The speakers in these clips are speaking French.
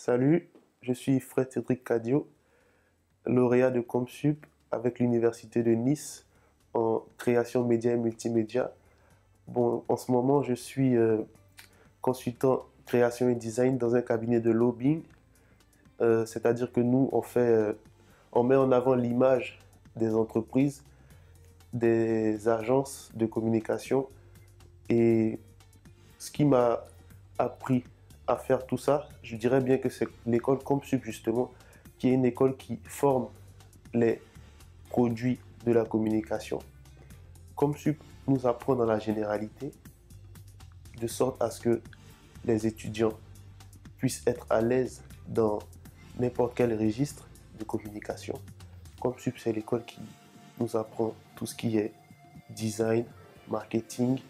Salut, je suis Frédéric Cadio, lauréat de Compsup avec l'Université de Nice en création média et multimédia. Bon, en ce moment, je suis consultant création et design dans un cabinet de lobbying. C'est-à-dire que nous, on met en avant l'image des entreprises, des agences de communication. Et ce qui m'a appris à faire tout ça, je dirais bien que c'est l'école Compsup justement, qui est une école qui forme les produits de la communication. Compsup nous apprend dans la généralité, de sorte à ce que les étudiants puissent être à l'aise dans n'importe quel registre de communication. Compsup, c'est l'école qui nous apprend tout ce qui est design, marketing,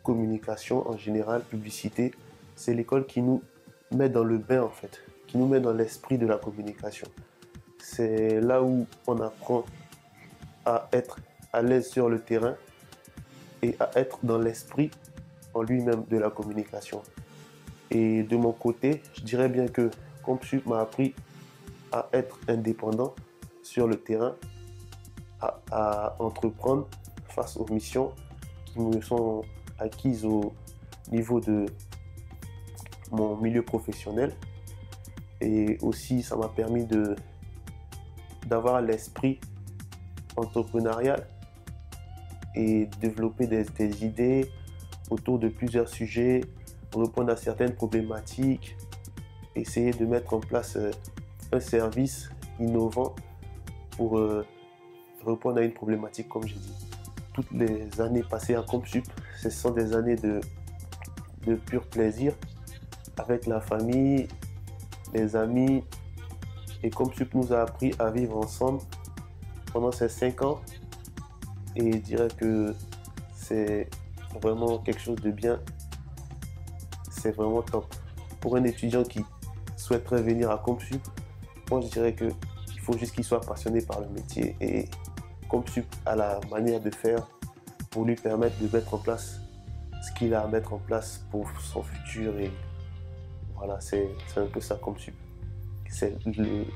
communication en général, publicité. C'est l'école qui nous met dans le bain en fait, qui nous met dans l'esprit de la communication. C'est là où on apprend à être à l'aise sur le terrain et à être dans l'esprit en lui-même de la communication. Et de mon côté, je dirais bien que Compsup m'a appris à être indépendant sur le terrain, à entreprendre face aux missions qui me sont acquises au niveau de mon milieu professionnel. Et aussi, ça m'a permis d'avoir l'esprit entrepreneurial et développer des idées autour de plusieurs sujets, répondre à certaines problématiques, essayer de mettre en place un service innovant pour répondre à une problématique, comme j'ai dit. Toutes les années passées à Compsup, ce sont des années de pur plaisir avec la famille, les amis. Et Compsup nous a appris à vivre ensemble pendant ces 5 ans. Et je dirais que c'est vraiment quelque chose de bien. C'est vraiment top. Pour un étudiant qui souhaiterait venir à Compsup, moi je dirais qu'il faut juste qu'il soit passionné par le métier. Et Compsup a la manière de faire pour lui permettre de mettre en place ce qu'il a à mettre en place pour son futur. Et voilà, c'est un peu ça Compsup. C'est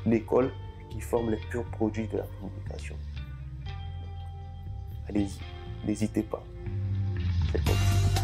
l'école qui forme les purs produits de la communication. Allez-y, n'hésitez pas. C'est Compsup.